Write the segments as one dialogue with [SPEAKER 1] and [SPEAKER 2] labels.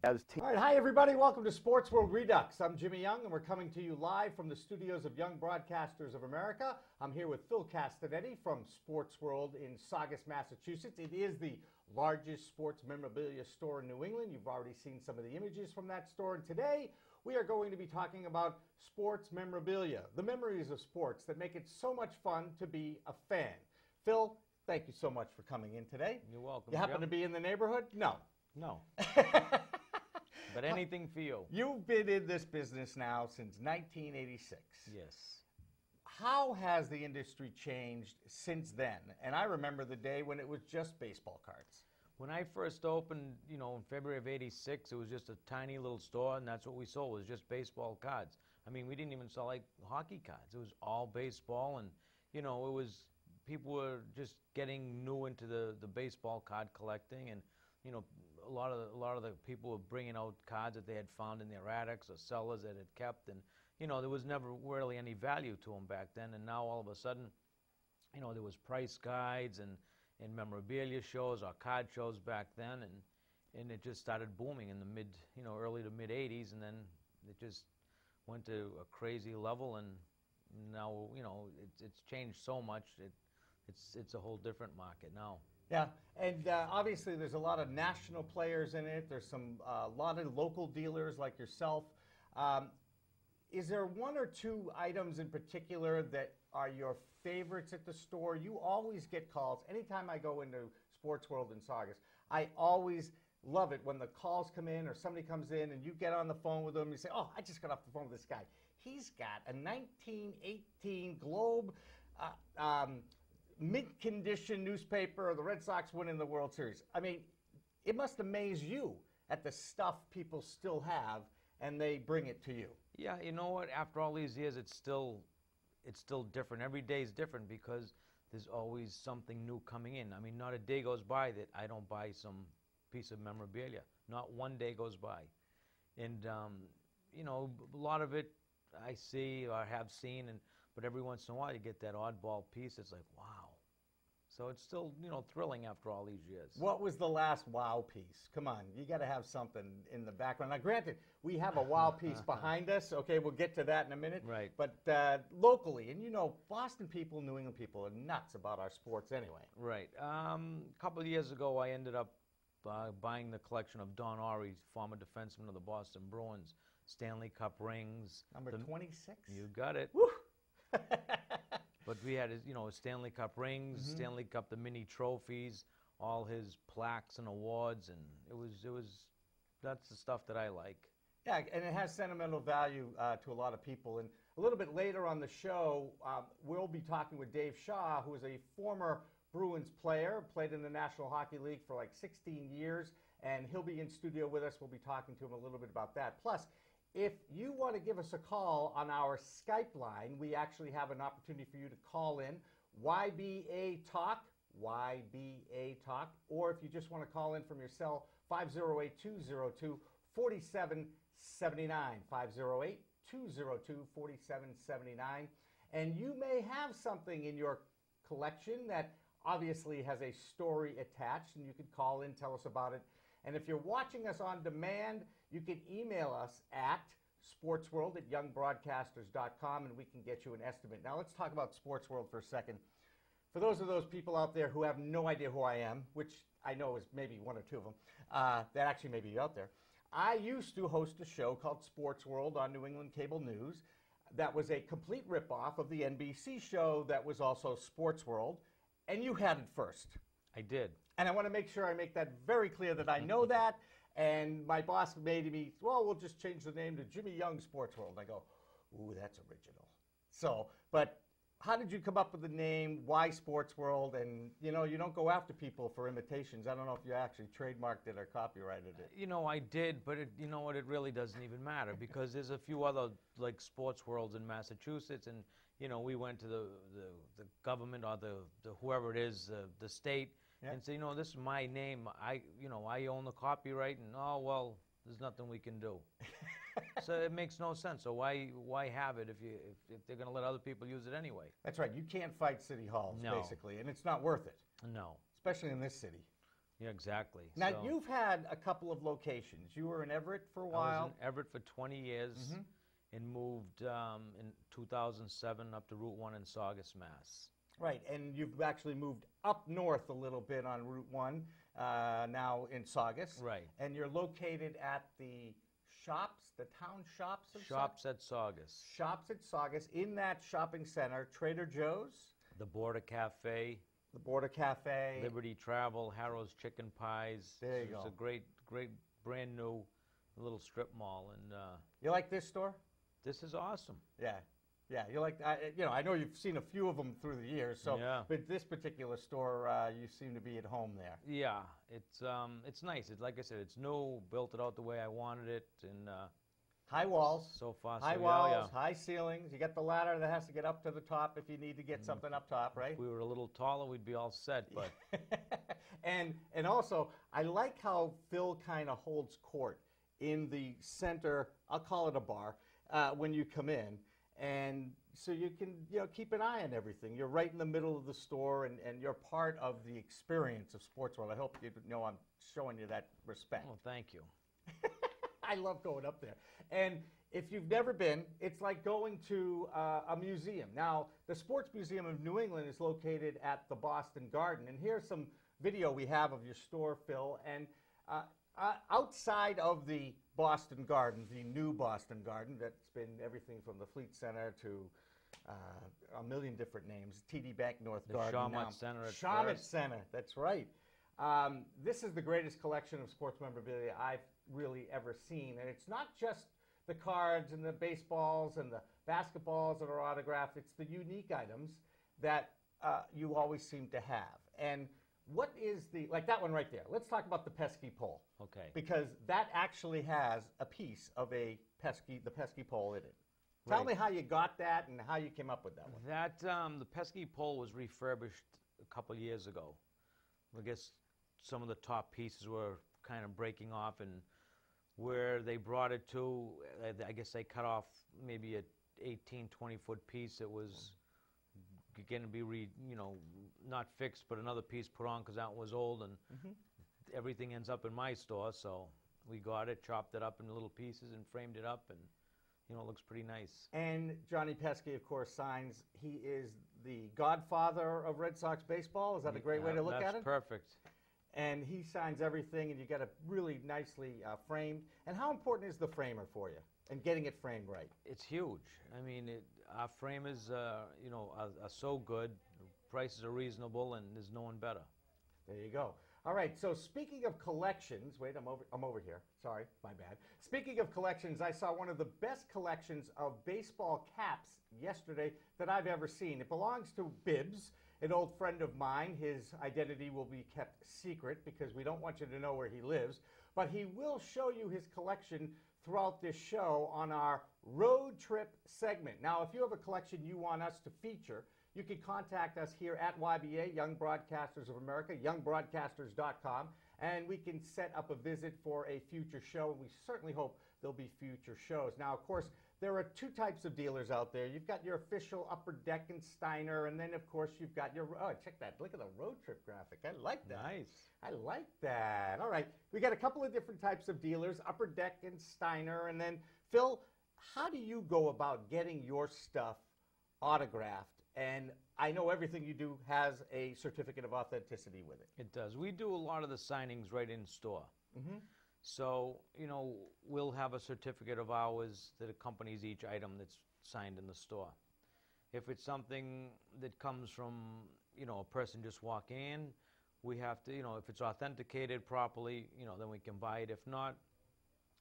[SPEAKER 1] as
[SPEAKER 2] All right, hi everybody. Welcome to Sports World Redux. I'm Jimmy Young, and we're coming to you live from the studios of Young Broadcasters of America. I'm here with Phil Castanetti from Sports World in Saugus, Massachusetts. It is the largest sports memorabilia store in New England. You've already seen some of the images from that store, and today we are going to be talking about sports memorabilia, the memories of sports that make it so much fun to be a fan. Phil, thank you so much for coming in today.
[SPEAKER 3] You're welcome.
[SPEAKER 2] You happen to be in the neighborhood? No.
[SPEAKER 3] No. But anything for you.
[SPEAKER 2] You've been in this business now since 1986.
[SPEAKER 3] Yes.
[SPEAKER 2] How has the industry changed since then? And I remember the day when it was just baseball cards.
[SPEAKER 3] When I first opened, in February of '86, it was just a tiny little store, and that's what we sold, was just baseball cards. I mean, we didn't even sell like hockey cards. It was all baseball, and, it was, people were just getting new into the baseball card collecting, and, a lot of the people were bringing out cards that they had found in their attics or cellars that had kept, and there was never really any value to them back then. And now all of a sudden, there was price guides and memorabilia shows or card shows back then, and it just started booming in the early to mid '80s, and then it just went to a crazy level, and now it's changed so much. It's a whole different market now.
[SPEAKER 2] Yeah, and obviously there's a lot of national players in it. There's a lot of local dealers like yourself. Is there one or two items in particular that are your favorites at the store? You always get calls. Anytime I go into Sports World in Saugus, I always love it when the calls come in or somebody comes in and you get on the phone with them. You say, oh, I just got off the phone with this guy. He's got a 1918 Globe mint condition newspaper of the Red Sox winning the World Series. I mean, it must amaze you at the stuff people still have, and they bring it to you.
[SPEAKER 3] Yeah, you know what? After all these years, it's still different. Every day is different because there's always something new coming in. I mean, not a day goes by that I don't buy some piece of memorabilia. Not one day goes by. And, a lot of it I see or have seen, but every once in a while you get that oddball piece. It's like, wow. So it's still, thrilling after all these years.
[SPEAKER 2] What was the last wow piece? Come on, you got to have something in the background. Now, granted, we have a wow piece behind us. Okay, we'll get to that in a minute.
[SPEAKER 3] Right.
[SPEAKER 2] But locally, and Boston people, New England people are nuts about our sports anyway.
[SPEAKER 3] Right. A couple of years ago, I ended up buying the collection of Don Orry, former defenseman of the Boston Bruins, Stanley Cup rings.
[SPEAKER 2] Number 26?
[SPEAKER 3] You got it.
[SPEAKER 2] Woo!
[SPEAKER 3] But we had his, Stanley Cup rings, Stanley Cup, the mini trophies, all his plaques and awards, and that's the stuff that I like.
[SPEAKER 2] Yeah, and it has sentimental value to a lot of people. And a little bit later on the show, we'll be talking with Dave Shaw, who is a former Bruins player, played in the National Hockey League for like 16 years, and he'll be in studio with us. We'll be talking to him a little bit about that. Plus, if you want to give us a call on our Skype line, we actually have an opportunity for you to call in, YBA Talk, or if you just want to call in from your cell, 508-202-4779, 508-202-4779, and you may have something in your collection that obviously has a story attached, and you could call in, tell us about it. And if you're watching us on demand, you can email us at sportsworld@youngbroadcasters.com, and we can get you an estimate. Now let's talk about Sports World for a second. For those of those people out there who have no idea who I am, which I know is maybe one or two of them, that actually may be out there, I used to host a show called Sports World on New England Cable News that was a complete ripoff of the NBC show that was also Sports World, and you had it first.
[SPEAKER 3] I did.
[SPEAKER 2] And I want to make sure I make that very clear that I know that. And my boss made me, well, we'll just change the name to Jimmy Young Sports World. And I go, ooh, that's original. So, but how did you come up with the name? Why Sports World? And, you don't go after people for imitations. I don't know if you actually trademarked it or copyrighted it.
[SPEAKER 3] I did, but it really doesn't even matter because there's a few other, like, sports worlds in Massachusetts. And, we went to the government or the whoever it is, the state, and say, this is my name. I own the copyright, and well, there's nothing we can do. So it makes no sense. So why have it if they're going to let other people use it anyway?
[SPEAKER 2] That's right. You can't fight city halls, basically, and it's not worth it.
[SPEAKER 3] No.
[SPEAKER 2] Especially in this city.
[SPEAKER 3] Yeah, exactly.
[SPEAKER 2] Now,
[SPEAKER 3] So
[SPEAKER 2] you've had a couple of locations. You were in Everett for a
[SPEAKER 3] I was
[SPEAKER 2] while.
[SPEAKER 3] in Everett for 20 years and moved in 2007 up to Route 1 in Saugus, Mass.
[SPEAKER 2] Right, and you've actually moved up north a little bit on Route 1, now in Saugus.
[SPEAKER 3] Right.
[SPEAKER 2] And you're located at the shops, the town shops of
[SPEAKER 3] Shops at Saugus.
[SPEAKER 2] Shops at Saugus. In that shopping center, Trader Joe's,
[SPEAKER 3] The Border Cafe,
[SPEAKER 2] the Border Cafe.
[SPEAKER 3] Liberty Travel, Harrow's Chicken Pies.
[SPEAKER 2] There you
[SPEAKER 3] It's
[SPEAKER 2] go.
[SPEAKER 3] a great, great, brand new little strip mall, and
[SPEAKER 2] You like this store?
[SPEAKER 3] this is awesome.
[SPEAKER 2] Yeah. Yeah, you like, I know you've seen a few of them through the years, so,
[SPEAKER 3] Yeah.
[SPEAKER 2] but this particular store, you seem to be at home there.
[SPEAKER 3] Yeah, it's nice. It's like I said, it's new, built it out the way I wanted it, and
[SPEAKER 2] High walls.
[SPEAKER 3] so far,
[SPEAKER 2] High
[SPEAKER 3] so
[SPEAKER 2] walls,
[SPEAKER 3] yeah.
[SPEAKER 2] high ceilings. You got the ladder that has to get up to the top if you need to get something up top, right?
[SPEAKER 3] If we were a little taller, we'd be all set, but
[SPEAKER 2] and also, I like how Phil kind of holds court in the center. I'll call it a bar when you come in, and so you can keep an eye on everything. You're right in the middle of the store, and you're part of the experience of Sports World. I hope you know I'm showing you that respect.
[SPEAKER 3] well, thank you.
[SPEAKER 2] I love going up there. And if you've never been, it's like going to a museum. Now, the Sports Museum of New England is located at the Boston Garden. And here's some video we have of your store, Phil. And outside of the Boston Garden, the new Boston Garden, that's been everything from the Fleet Center to a million different names, TD Bank North
[SPEAKER 3] The
[SPEAKER 2] Garden
[SPEAKER 3] Shawmut
[SPEAKER 2] now.
[SPEAKER 3] Center at
[SPEAKER 2] Shawmut
[SPEAKER 3] first.
[SPEAKER 2] Center, that's right. This is the greatest collection of sports memorabilia I've really ever seen. And it's not just the cards and the baseballs and the basketballs that are autographed. It's the unique items that you always seem to have. And what is like that one right there. Let's talk about the pesky pole.
[SPEAKER 3] Okay.
[SPEAKER 2] Because that actually has a piece of the pesky pole in it. Tell
[SPEAKER 3] Right.
[SPEAKER 2] me how you got that and how you came up with that one.
[SPEAKER 3] That the pesky pole was refurbished a couple years ago. I guess some of the top pieces were kind of breaking off, and where they brought it to, I guess they cut off maybe a 18, 20-foot piece. It was going to be not fixed, but another piece put on because that was old, and everything ends up in my store. So we got it, chopped it up into little pieces, and framed it up, and it looks pretty nice.
[SPEAKER 2] And Johnny Pesky, of course, signs. He is the godfather of Red Sox baseball. Is that a great way to look at it?
[SPEAKER 3] That's perfect.
[SPEAKER 2] And he signs everything, and you get it really nicely framed. And how important is the framer for you and getting it framed right?
[SPEAKER 3] It's huge. I mean, our framers, are so good. Prices are reasonable, and there's no one better.
[SPEAKER 2] There you go. All right, so speaking of collections, wait, I'm over here. Sorry, my bad. Speaking of collections, I saw one of the best collections of baseball caps yesterday that I've ever seen. It belongs to Bibbs, an old friend of mine. His identity will be kept secret because we don't want you to know where he lives, but he will show you his collection throughout this show on our road trip segment. Now, if you have a collection you want us to feature, you can contact us here at YBA, Young Broadcasters of America, youngbroadcasters.com, and we can set up a visit for a future show, and we certainly hope there'll be future shows. Now, of course, there are two types of dealers out there. You've got your official Upper Deck and Steiner, and then, of course, you've got your, oh, check that. Look at the road trip graphic. I like that.
[SPEAKER 3] Nice.
[SPEAKER 2] I like that. All right. We got a couple of different types of dealers, Upper Deck and Steiner. And then, Phil, how do you go about getting your stuff autographed? And I know everything you do has a certificate of authenticity with it.
[SPEAKER 3] It does. We do a lot of the signings right in store. So, we'll have a certificate of ours that accompanies each item that's signed in the store. If it's something that comes from, a person just walking in, we have to, if it's authenticated properly, then we can buy it. If not,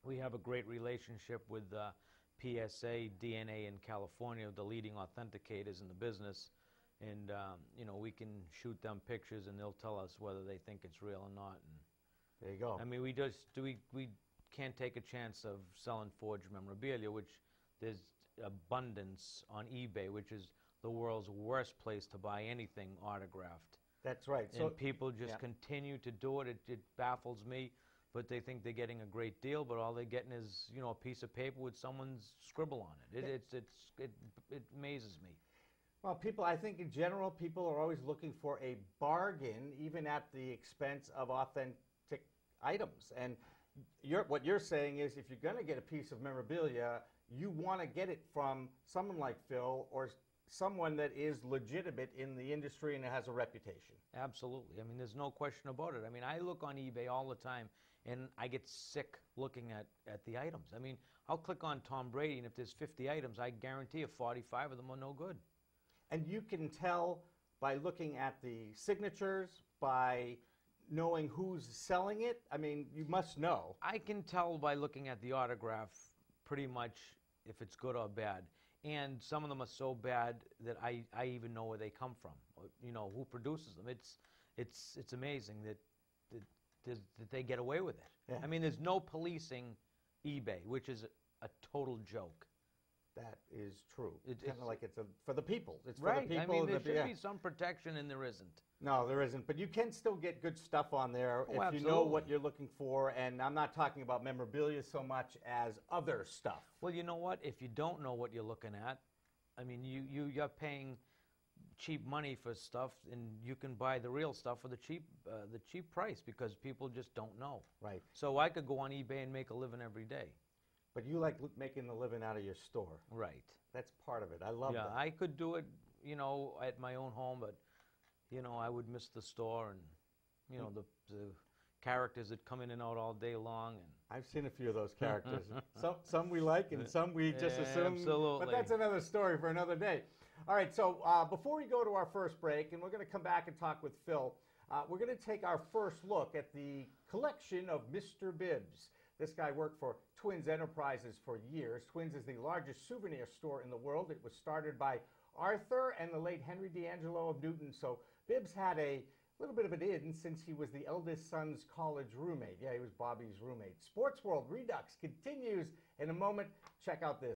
[SPEAKER 3] we have a great relationship with PSA, DNA in California, the leading authenticators in the business. And, we can shoot them pictures and they'll tell us whether they think it's real or not. And
[SPEAKER 2] there you go.
[SPEAKER 3] I mean, we can't take a chance of selling forged memorabilia, which there's abundance on eBay, which is the world's worst place to buy anything autographed.
[SPEAKER 2] That's right.
[SPEAKER 3] And people just continue to do it. It baffles me, but they think they're getting a great deal, but all they're getting is, a piece of paper with someone's scribble on it. It amazes me.
[SPEAKER 2] Well, I think in general, people are always looking for a bargain, even at the expense of authentic items. And what you're saying is if you're going to get a piece of memorabilia, you want to get it from someone like Phil or someone that is legitimate in the industry and has a reputation.
[SPEAKER 3] Absolutely. I mean, there's no question about it. I mean, I look on eBay all the time, and I get sick looking at the items. I mean, I'll click on Tom Brady, and if there's 50 items, I guarantee you 45 of them are no good.
[SPEAKER 2] And you can tell by looking at the signatures, by knowing who's selling it. I mean, you must know.
[SPEAKER 3] I can tell by looking at the autograph pretty much if it's good or bad. And some of them are so bad that I even know where they come from, you know, who produces them. It's amazing that they get away with it.
[SPEAKER 2] Yeah.
[SPEAKER 3] I mean, there's no policing eBay, which is a total joke.
[SPEAKER 2] That is true. It's kind
[SPEAKER 3] It's
[SPEAKER 2] of like it's for the people. It's
[SPEAKER 3] right.
[SPEAKER 2] for the people.
[SPEAKER 3] I mean, there should
[SPEAKER 2] yeah.
[SPEAKER 3] be some protection, and there isn't.
[SPEAKER 2] No, there isn't. But you can still get good stuff on there
[SPEAKER 3] Oh,
[SPEAKER 2] if you know what
[SPEAKER 3] absolutely.
[SPEAKER 2] you're looking for. And I'm not talking about memorabilia so much as other stuff.
[SPEAKER 3] Well, you know what? If you don't know what you're looking at, I mean, you're paying cheap money for stuff, and you can buy the real stuff for the cheap price because people just don't know.
[SPEAKER 2] Right.
[SPEAKER 3] So I could go on eBay and make a living every day.
[SPEAKER 2] But you like making the living out of your store.
[SPEAKER 3] Right.
[SPEAKER 2] That's part of it. I love
[SPEAKER 3] Yeah,
[SPEAKER 2] that.
[SPEAKER 3] I could do it, you know, at my own home, but, you know, I would miss the store and, you know, the characters that come in and out all day long. And
[SPEAKER 2] I've seen a few of those characters. some we like and some we just assume.
[SPEAKER 3] Absolutely.
[SPEAKER 2] But that's another story for another day. All right, so before we go to our first break, and we're going to come back and talk with Phil, we're going to take our first look at the collection of Mr. Bibbs. This guy worked for Twins Enterprises for years. Twins is the largest souvenir store in the world. It was started by Arthur and the late Henry D'Angelo of Newton. So Bibbs had a little bit of an in since he was the eldest son's college roommate. Yeah, he was Bobby's roommate. Sports World Redux continues in a moment. Check out this.